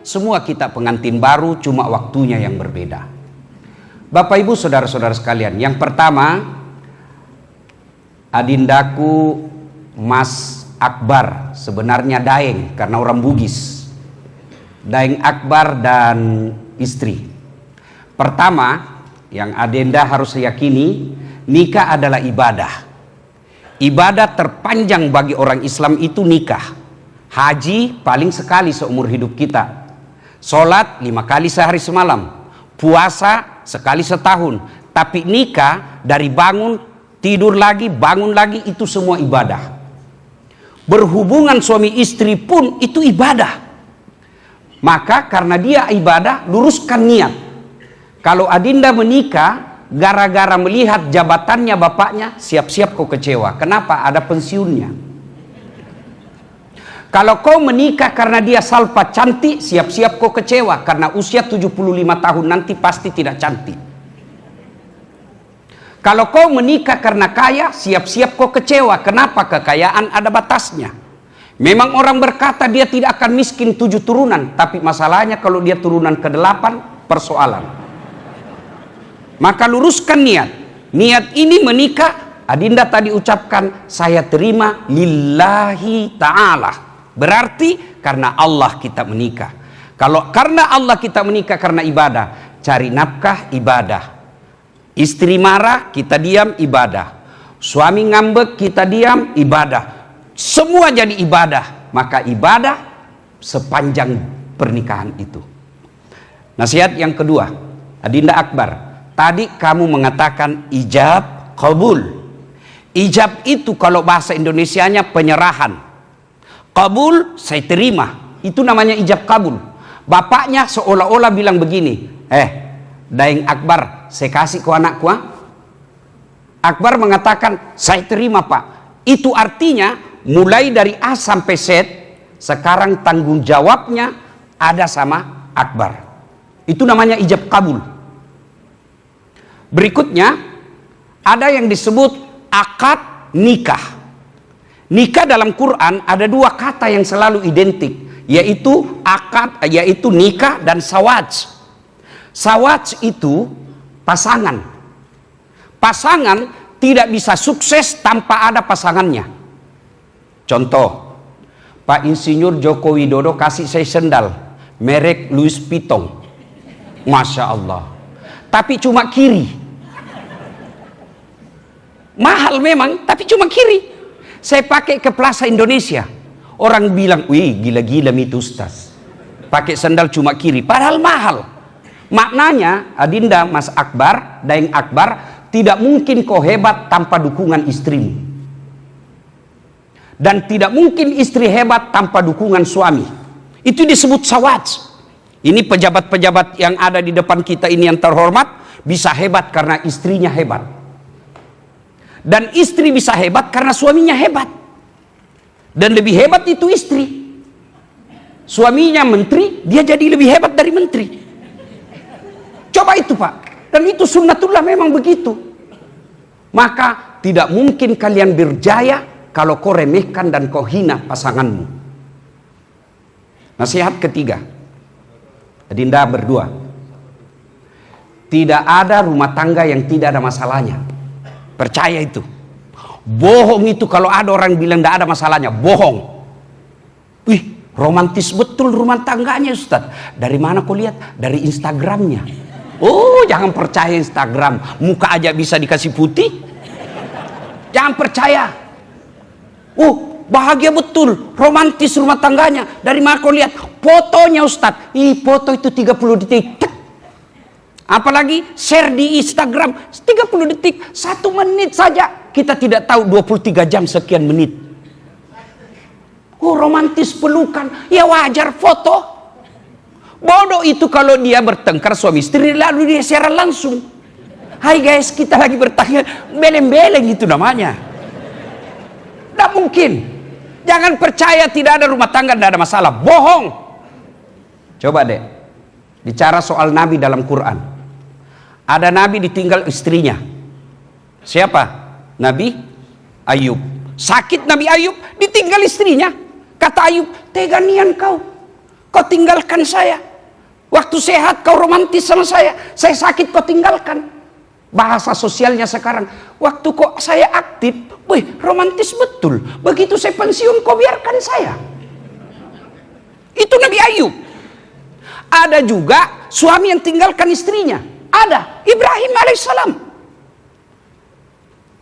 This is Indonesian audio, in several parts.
semua kita pengantin baru, cuma waktunya yang berbeda. Bapak Ibu saudara-saudara sekalian, yang pertama, adindaku Mas Akbar, sebenarnya Daeng karena orang Bugis. Daeng Akbar dan istri. Pertama, yang adenda harus yakini, nikah adalah ibadah. Ibadah terpanjang bagi orang Islam itu nikah. Haji paling sekali seumur hidup kita. Sholat 5 kali sehari semalam. Puasa sekali setahun. Tapi nikah dari bangun, tidur lagi, bangun lagi, itu semua ibadah. Berhubungan suami istri pun itu ibadah. Maka karena dia ibadah, luruskan niat. Kalau adinda menikah gara-gara melihat jabatannya bapaknya, siap-siap kau kecewa. Kenapa? Ada pensiunnya. Kalau kau menikah karena dia salpa cantik, siap-siap kau kecewa. Karena usia 75 tahun nanti pasti tidak cantik. Kalau kau menikah karena kaya, siap-siap kau kecewa. Kenapa? Kekayaan ada batasnya. Memang orang berkata dia tidak akan miskin 7 turunan. Tapi masalahnya kalau dia turunan ke-8, persoalan. Maka luruskan niat. Niat ini menikah, adinda tadi ucapkan, saya terima lillahi ta'ala. Berarti karena Allah kita menikah. Kalau karena Allah kita menikah karena ibadah, cari nafkah ibadah. Istri marah, kita diam ibadah. Suami ngambek, kita diam ibadah. Semua jadi ibadah. Maka ibadah sepanjang pernikahan itu. Nasihat yang kedua, adinda Akbar. Tadi kamu mengatakan ijab qabul. Ijab itu kalau bahasa Indonesianya penyerahan. Kabul, saya terima. Itu namanya ijab kabul. Bapaknya seolah-olah bilang begini, Daeng Akbar, saya kasih ke anakku. Akbar mengatakan, saya terima pak. Itu artinya mulai dari A sampai Z, sekarang tanggung jawabnya ada sama Akbar. Itu namanya ijab kabul. Berikutnya, ada yang disebut akad nikah. Nikah dalam Quran ada 2 kata yang selalu identik, yaitu akad, yaitu nikah dan sawaj. Sawaj itu pasangan. Pasangan tidak bisa sukses tanpa ada pasangannya. Contoh, Pak Insinyur Joko Widodo kasih saya sendal merek Louis Vuitton. Masya Allah. Tapi cuma kiri. Mahal memang, tapi cuma kiri. Saya pakai ke Plaza Indonesia. Orang bilang, wih gila-gila itu Ustaz. Pakai sandal cuma kiri. Padahal mahal. Maknanya, adinda Mas Akbar, Daeng Akbar, tidak mungkin kau hebat tanpa dukungan istrimu. Dan tidak mungkin istri hebat tanpa dukungan suami. Itu disebut sawaj. Ini pejabat-pejabat yang ada di depan kita ini yang terhormat, bisa hebat karena istrinya hebat. Dan istri bisa hebat karena suaminya hebat. Dan lebih hebat itu istri. Suaminya menteri, dia jadi lebih hebat dari menteri. Coba itu pak. Dan itu sunnatullah memang begitu. Maka tidak mungkin kalian berjaya kalau kau remehkan dan kau hina pasanganmu. Nasihat ketiga, adinda berdua. Tidak ada rumah tangga yang tidak ada masalahnya. Percaya itu. Bohong itu kalau ada orang bilang tidak ada masalahnya. Bohong. Wih, romantis betul rumah tangganya Ustaz. Dari mana kau lihat? Dari Instagramnya. Oh, jangan percaya Instagram. Muka aja bisa dikasih putih. Jangan percaya. Oh, bahagia betul. Romantis rumah tangganya. Dari mana kau lihat? Fotonya Ustaz. Foto itu 30 detik. Apalagi share di Instagram 30 detik, 1 menit saja. Kita tidak tahu 23 jam sekian menit. Oh, romantis pelukan. Ya wajar foto. Bodoh itu kalau dia bertengkar suami istri lalu dia siaran langsung. Hai guys, kita lagi bertanya, beleng-beleng itu namanya. Tidak mungkin. Jangan percaya tidak ada rumah tangga, tidak ada masalah. Bohong. Coba deh, bicara soal Nabi dalam Quran. Ada Nabi ditinggal istrinya. Siapa? Nabi Ayub. Sakit Nabi Ayub, ditinggal istrinya. Kata Ayub, tega nian kau kau tinggalkan saya. Waktu sehat kau romantis sama saya sakit kau tinggalkan. Bahasa sosialnya sekarang, waktu kok saya aktif, wih romantis betul. Begitu saya pensiun kau biarkan saya. Itu Nabi Ayub. Ada juga suami yang tinggalkan istrinya. Ada Ibrahim alaihissalam.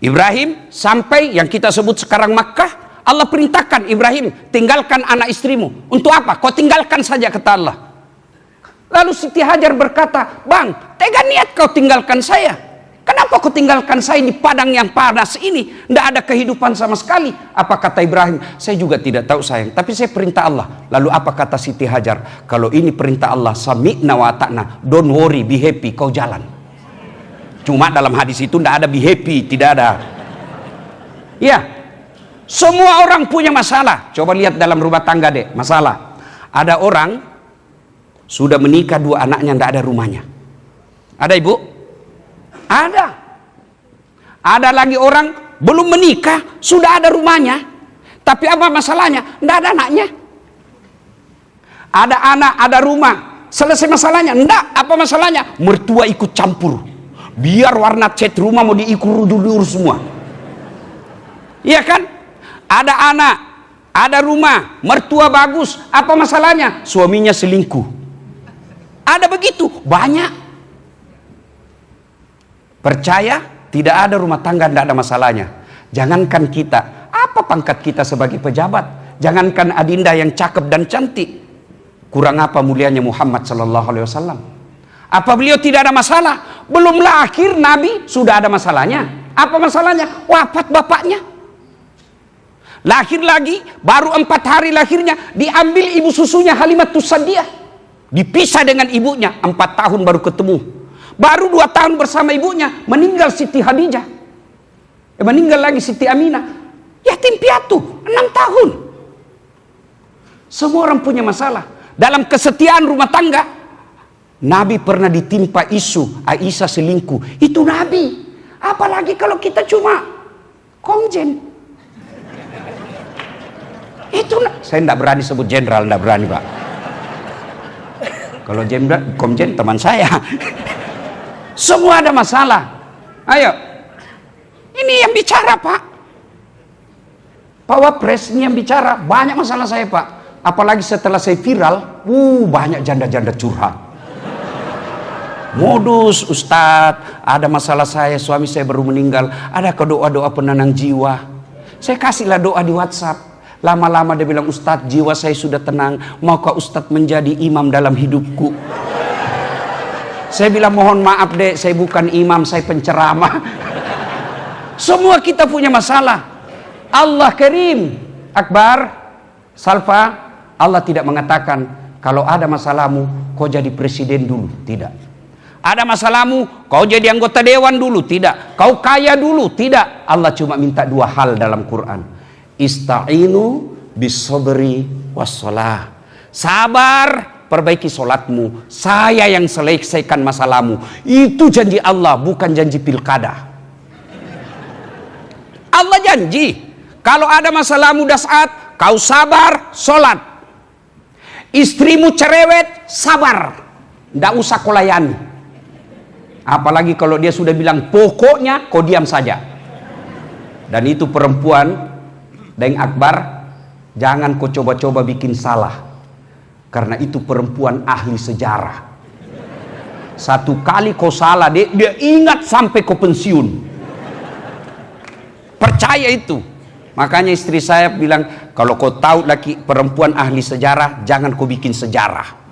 Ibrahim sampai yang kita sebut sekarang Makkah, Allah perintahkan Ibrahim, tinggalkan anak istrimu. Untuk apa? Kau tinggalkan saja, kata Allah. Lalu Siti Hajar berkata, bang, tega niat kau tinggalkan saya. Kenapa kau tinggalkan saya di padang yang panas ini? Tidak ada kehidupan sama sekali. Apa kata Ibrahim? Saya juga tidak tahu sayang, tapi saya perintah Allah. Lalu apa kata Siti Hajar? Kalau ini perintah Allah, sami'na wa ta'na, don't worry, be happy, kau jalan. Cuma dalam hadis itu tidak ada be happy, tidak ada. Ya, semua orang punya masalah. Coba lihat dalam rumah tangga deh, masalah. Ada orang sudah menikah, 2 anaknya tidak ada rumahnya. Ada ibu? Ada. Ada lagi orang belum menikah sudah ada rumahnya, tapi apa masalahnya? Tidak ada anaknya. Ada anak, ada rumah, selesai masalahnya. Tidak, apa masalahnya? Mertua ikut campur. Biar warna cat rumah mau diikur semua. Iya kan? Ada anak, ada rumah, mertua bagus. Apa masalahnya? Suaminya selingkuh. Ada begitu, banyak. Percaya, tidak ada rumah tangga tidak ada masalahnya. Jangankan kita, apa pangkat kita sebagai pejabat? Jangankan adinda yang cakep dan cantik, kurang apa mulianya Muhammad sallallahu alaihi wasallam? Apa beliau tidak ada masalah? Belum lahir Nabi sudah ada masalahnya. Apa masalahnya? Wafat bapaknya. Lahir lagi, baru 4 hari lahirnya diambil ibu susunya Halimatus Sa'diyah, dipisah dengan ibunya. 4 tahun baru ketemu. Baru 2 tahun bersama ibunya meninggal Siti Khadijah, meninggal lagi Siti Aminah, yatim piatu 6 tahun. Semua orang punya masalah. Dalam kesetiaan rumah tangga, Nabi pernah ditimpa isu Aisyah selingkuh. Itu Nabi. Apalagi kalau kita cuma komjen. Itu saya tidak berani sebut jenderal, tidak berani pak. Kalau jenderal, komjen teman saya. Semua ada masalah. Ayo, ini yang bicara pak. Pak Wapres ini yang bicara. Banyak masalah saya pak. Apalagi setelah saya viral, banyak janda-janda curhat. Modus Ustadz, ada masalah saya, suami saya baru meninggal. Ada doa-doa penenang jiwa. Saya kasihlah doa di WhatsApp. Lama-lama dia bilang, Ustadz jiwa saya sudah tenang. Maukah Ustadz menjadi imam dalam hidupku? Saya bilang mohon maaf dek, saya bukan imam, saya penceramah. Semua kita punya masalah. Allah Karim. Akbar, Salfa, Allah tidak mengatakan kalau ada masalahmu kau jadi presiden dulu, tidak. Ada masalahmu kau jadi anggota dewan dulu, tidak. Kau kaya dulu, tidak. Allah cuma minta 2 hal dalam Quran. Ista'inu bis-sabri was-shalah. Sabar, perbaiki solatmu, saya yang selesaikan masalahmu. Itu janji Allah, bukan janji pilkada. Allah janji, kalau ada masalahmu dasat, kau sabar, solat. Istrimu cerewet, sabar, tidak usah kau layani. Apalagi kalau dia sudah bilang pokoknya, kau diam saja. Dan itu perempuan, Deng Akbar, jangan kau coba-coba bikin salah. Karena itu perempuan ahli sejarah. 1 kali kau salah, dia ingat sampai kau pensiun. Percaya itu. Makanya istri saya bilang, kalau kau tahu laki perempuan ahli sejarah, jangan kau bikin sejarah.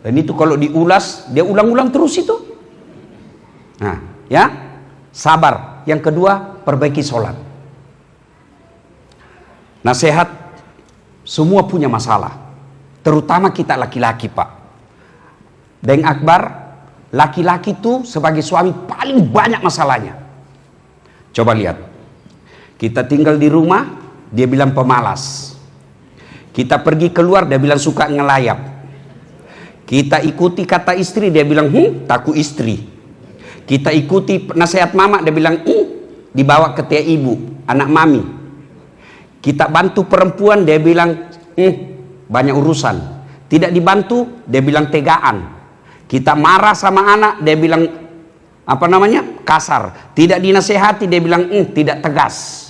Dan itu kalau diulas, dia ulang-ulang terus itu. Nah, ya, sabar. Yang kedua, perbaiki sholat. Nasihat. Semua punya masalah, terutama kita laki-laki pak. Deng Akbar, laki-laki itu sebagai suami paling banyak masalahnya. Coba lihat, kita tinggal di rumah, dia bilang pemalas. Kita pergi keluar, dia bilang suka ngelayap. Kita ikuti kata istri, dia bilang takut istri. Kita ikuti nasihat mama, dia bilang dibawa ke ibu, anak mami. Kita bantu perempuan, dia bilang banyak urusan. Tidak dibantu, dia bilang tegaan. Kita marah sama anak, dia bilang kasar. Tidak dinasehati, dia bilang tidak tegas.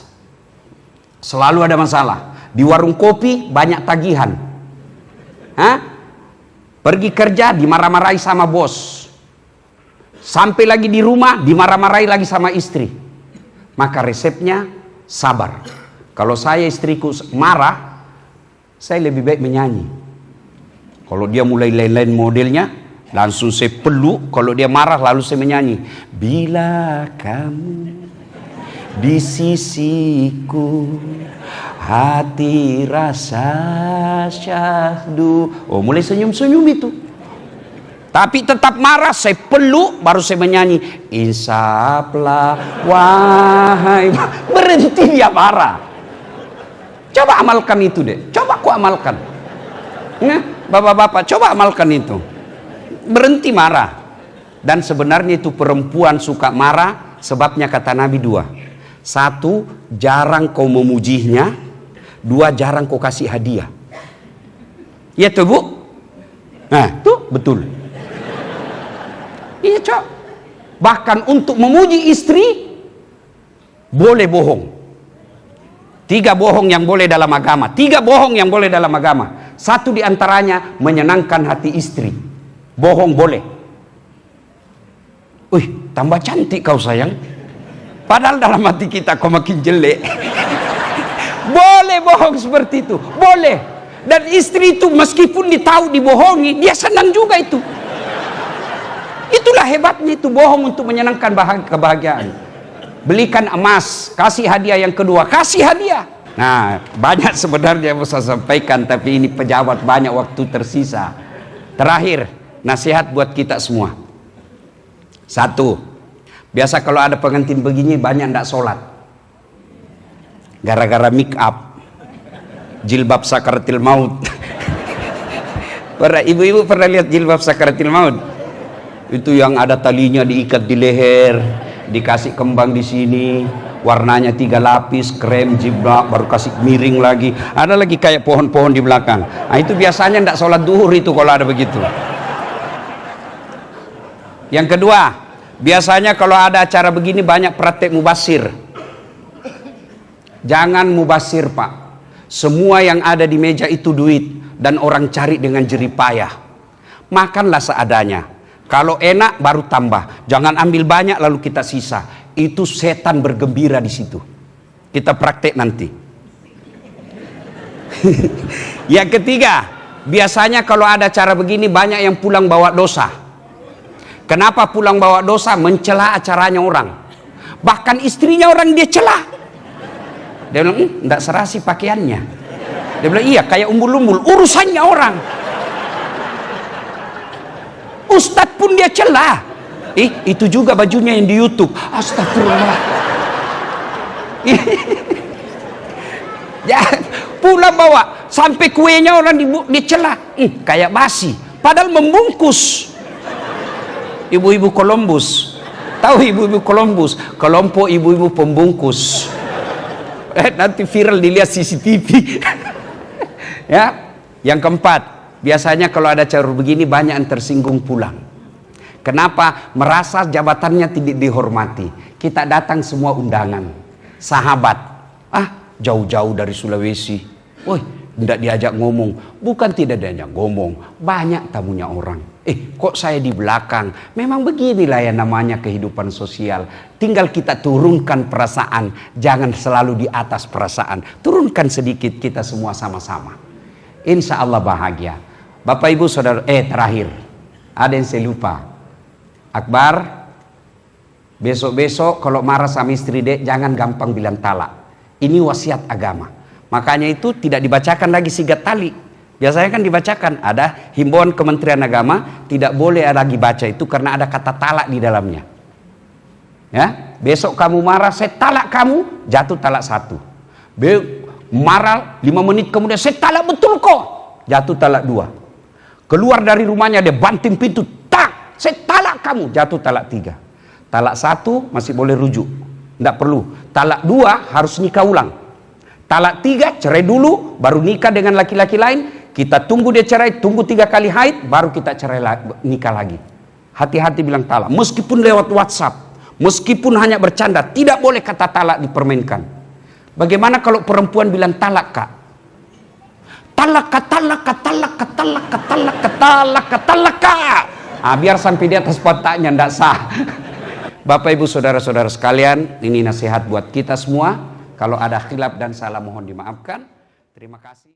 Selalu ada masalah. Di warung kopi banyak tagihan. Pergi kerja dimarah-marahi sama bos. Sampai lagi di rumah dimarah-marahi lagi sama istri. Maka resepnya sabar. Kalau saya istriku marah, saya lebih baik menyanyi. Kalau dia mulai lain-lain modelnya, langsung saya peluk. Kalau dia marah lalu saya menyanyi. Bila kamu di sisiku, hati rasa syahdu. Oh, mulai senyum-senyum itu. Tapi tetap marah, saya peluk, baru saya menyanyi. Insaplah wahai. Berhenti dia marah. Coba amalkan itu deh. Coba ku amalkan. Bapak-bapak, coba amalkan itu. Berhenti marah. Dan sebenarnya itu perempuan suka marah, sebabnya kata Nabi 2. 1, jarang kau memujinya. 2, jarang kau kasih hadiah. Ya tuh Bu? Nah, tuh betul. Iya Cok. Bahkan untuk memuji istri, boleh bohong. 3 bohong yang boleh dalam agama. 3 bohong yang boleh dalam agama. 1 diantaranya menyenangkan hati istri. Bohong boleh. Wih, tambah cantik kau sayang. Padahal dalam hati kita kau makin jelek. Boleh bohong seperti itu. Boleh. Dan istri itu meskipun ditahu dibohongi, dia senang juga itu. Itulah hebatnya itu bohong untuk menyenangkan kebahagiaan. Belikan emas, kasih hadiah yang kedua, kasih hadiah. Nah, banyak sebenarnya yang saya sampaikan, tapi ini pejabat banyak waktu tersisa. Terakhir, nasihat buat kita semua. 1, biasa kalau ada pengantin begini banyak ndak sholat. Gara-gara make up, jilbab sakaratil maut. Ibu-ibu pernah lihat jilbab sakaratil maut? Itu yang ada talinya diikat di leher, dikasih kembang di sini, warnanya 3 lapis, krem, jilbab, baru kasih miring lagi. Ada lagi kayak pohon-pohon di belakang. Nah, itu biasanya ndak sholat duhur itu kalau ada begitu. Yang kedua, biasanya kalau ada acara begini banyak praktek mubasir. Jangan mubasir Pak. Semua yang ada di meja itu duit dan orang cari dengan jerih payah. Makanlah seadanya. Kalau enak baru tambah. Jangan ambil banyak lalu kita sisa. Itu setan bergembira di situ. Kita praktek nanti. Yang ketiga, biasanya kalau ada acara begini banyak yang pulang bawa dosa. Kenapa pulang bawa dosa? Mencela acaranya orang. Bahkan istrinya orang dia celah. Dia bilang, enggak serasi pakaiannya. Dia bilang, iya kayak umbul-umbul. Urusannya orang. Ustadz pun dia celah. Itu juga bajunya yang di YouTube. Astagfirullah. Ya, pulang bawa. Sampai kuenya orang dicela. Kayak basi. Padahal membungkus. Ibu-ibu Columbus. Tahu ibu-ibu Columbus? Kelompok ibu-ibu pembungkus. Nanti viral dilihat CCTV. Ya. Yang keempat, biasanya kalau ada acara begini banyak yang tersinggung pulang. Kenapa? Merasa jabatannya tidak dihormati. Kita datang semua undangan. Sahabat. Jauh-jauh dari Sulawesi. Woi, tidak diajak ngomong. Bukan tidak diajak ngomong. Banyak tamunya orang. Kok saya di belakang? Memang beginilah ya namanya kehidupan sosial. Tinggal kita turunkan perasaan. Jangan selalu di atas perasaan. Turunkan sedikit, kita semua sama-sama. Insya Allah bahagia. Bapak Ibu Saudara, terakhir. Ada yang saya lupa. Akbar, besok-besok kalau marah sama istri dek, jangan gampang bilang talak. Ini wasiat agama. Makanya itu tidak dibacakan lagi sigat tali. Biasanya kan dibacakan, ada himbauan Kementerian Agama, tidak boleh lagi baca itu karena ada kata talak di dalamnya. Ya, besok kamu marah, saya talak kamu, jatuh talak 1. Marah 5 menit kemudian, saya talak betul kok, jatuh talak 2. Keluar dari rumahnya dia banting pintu, tak, saya talak kamu, jatuh talak 3. Talak 1 masih boleh rujuk, tidak perlu. Talak 2 harus nikah ulang. Talak 3 cerai dulu, baru nikah dengan laki-laki lain. Kita tunggu dia cerai, tunggu 3 kali haid, baru kita cerai nikah lagi. Hati-hati bilang talak. Meskipun lewat WhatsApp, meskipun hanya bercanda, tidak boleh kata talak dipermainkan. Bagaimana kalau perempuan bilang talak, Kak? Talak, talak, talak, talak, talak, talak, talak, Kak. Biar sampai di atas pantatnya ndak sah. Bapak Ibu saudara-saudara sekalian, ini nasihat buat kita semua. Kalau ada khilaf dan salah mohon dimaafkan. Terima kasih.